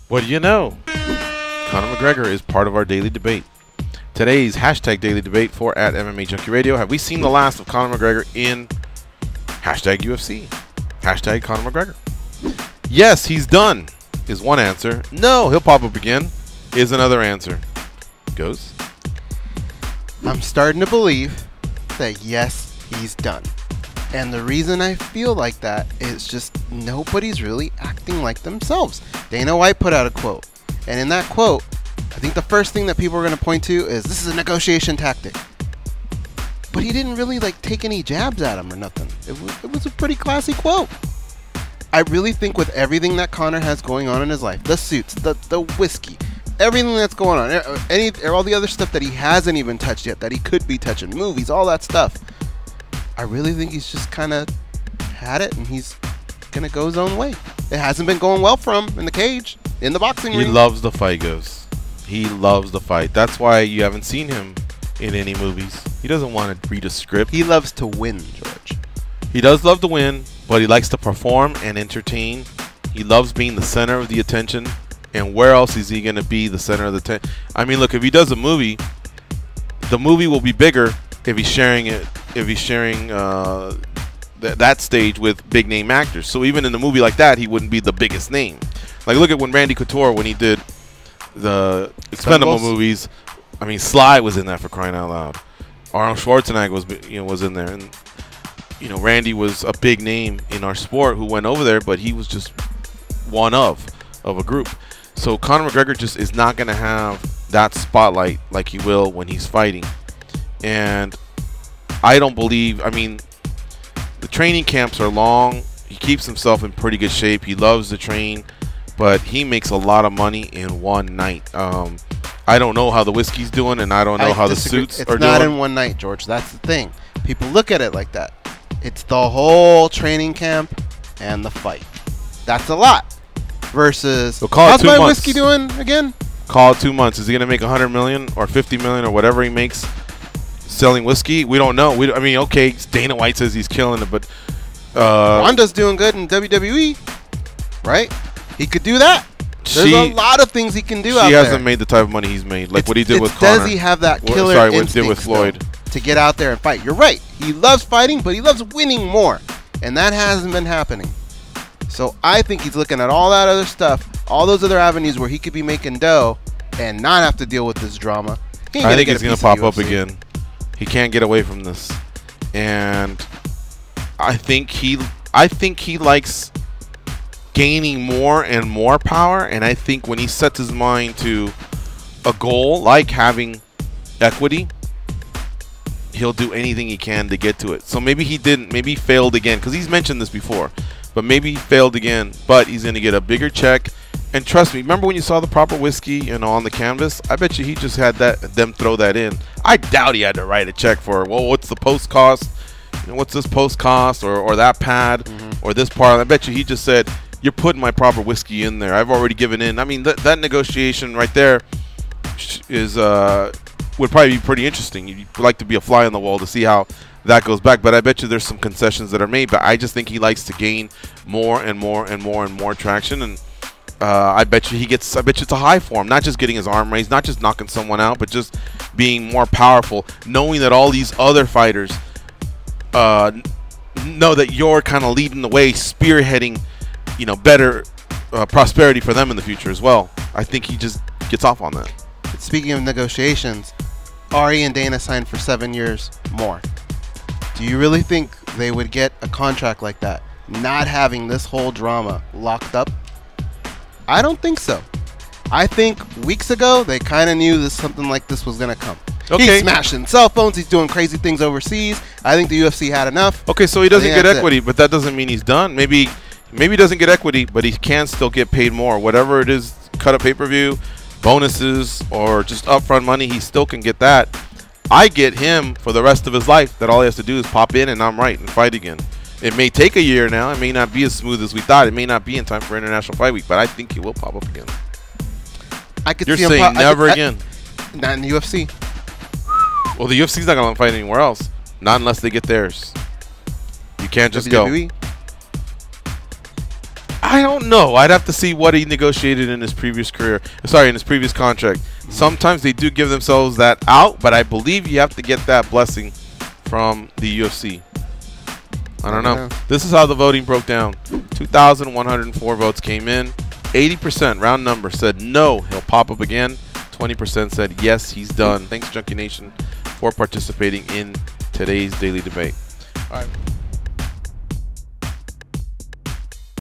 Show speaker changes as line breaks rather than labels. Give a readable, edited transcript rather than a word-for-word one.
What do you know? Conor McGregor is part of our daily debate. Today's hashtag daily debate for @MMA Junkie Radio. Have we seen the last of Conor McGregor in hashtag UFC? Hashtag Conor McGregor. Yes, he's done is one answer. No, he'll pop up again is another answer. Goes.
I'm starting to believe that yes, he's done. And the reason I feel like that is just nobody's really acting like themselves. Dana White put out a quote. And in that quote, I think the first thing that people are going to point to is this is a negotiation tactic. But he didn't really take any jabs at him or nothing. It was a pretty classy quote. I really think with everything that Conor has going on in his life, the suits, the whiskey, everything that's going on, all the other stuff that he hasn't even touched yet, that he could be touching, movies, all that stuff, I really think he's just kind of had it and he's going to go his own way. It hasn't been going well for him in the cage, in the boxing ring.
He loves the fight, Goes. He loves the fight. That's why you haven't seen him in any movies. He doesn't want to read a script.
He loves to win, George.
He does love to win, but he likes to perform and entertain. He loves being the center of the attention. And where else is he going to be the center of the attention? I mean, look, if he does a movie, the movie will be bigger if he's sharing it. If he's sharing that stage with big name actors. So even in a movie like that, he wouldn't be the biggest name. Like, look at when Randy Couture, when he did the Expendable movies. I mean, Sly was in that, for crying out loud. Arnold Schwarzenegger was in there, and Randy was a big name in our sport who went over there, but he was just one of a group. So Conor McGregor just is not going to have that spotlight like he will when he's fighting. And I don't believe, I mean, the training camps are long. He keeps himself in pretty good shape. He loves to train, but he makes a lot of money in one night. I don't know how the whiskey's doing, and I don't know how
disagree.
The suits
it's
are doing.
It's not in one night, George. That's the thing. People look at it like that. It's the whole training camp and the fight. That's a lot. Versus, how's my whiskey doing again?
Call it 2 months. Is he going to make 100 million or 50 million or whatever he makes selling whiskey? We don't know. I mean, okay, Dana White says he's killing it, but
Ronda's doing good in WWE, right? He could do that. There's a lot of things he can do out there.
She hasn't made the type of money he's made, like what he did with Conor.
Does he have that killer
what he did with Floyd
to get out there and fight? You're right. He loves fighting, but he loves winning more, and that hasn't been happening. So I think he's looking at all that other stuff, all those other avenues where he could be making dough and not have to deal with this drama.
I think he's going to pop up again. He can't get away from this, and I think he likes gaining more and more power. And I think when he sets his mind to a goal like having equity, he'll do anything he can to get to it. So maybe he didn't, maybe he failed again, because he's mentioned this before, but maybe he failed again, but he's going to get a bigger check. And trust me, remember when you saw the proper whiskey on the canvas? I bet you he just had them throw that in. I doubt he had to write a check for, well, what's the post cost? What's this post cost, or that pad, or this part? I bet you he just said, you're putting my proper whiskey in there. I've already given in. I mean, that negotiation right there is would probably be pretty interesting. You'd like to be a fly on the wall to see how that goes back. But I bet you there's some concessions that are made. But I just think he likes to gain more and more and more and more traction. And I bet you it's a high for him. Not just getting his arm raised, not just knocking someone out, but just being more powerful, knowing that all these other fighters know that you're kind of leading the way, spearheading, better prosperity for them in the future as well. I think he just gets off on that.
Speaking of negotiations, Ari and Dana signed for 7 years more. Do you really think they would get a contract like that, not having this whole drama locked up? I don't think so. I think weeks ago they kind of knew something like this was going to come. Okay. He's smashing cell phones. He's doing crazy things overseas. I think the UFC had enough.
Okay, so he doesn't get equity, but that doesn't mean he's done. Maybe he doesn't get equity, but he can still get paid more. Whatever it is, cut a pay-per-view, bonuses, or just upfront money, he still can get that. I get him for the rest of his life that all he has to do is pop in and I'm right and fight again. It may take a year now. It may not be as smooth as we thought. It may not be in time for International Fight Week, but I think he will pop up again. You're saying never again?
Not in the UFC.
Well, the UFC's not going to fight anywhere else. Not unless they get theirs. You can't just
WWE?
go. I don't know. I'd have to see what he negotiated in his previous career. Sorry, in his previous contract. Sometimes they do give themselves that out, but I believe you have to get that blessing from the UFC. I don't know. This is how the voting broke down. 2,104 votes came in. 80%, round number, said no, he'll pop up again. 20% said yes, he's done. Thanks, Junkie Nation, for participating in today's daily debate.
All right.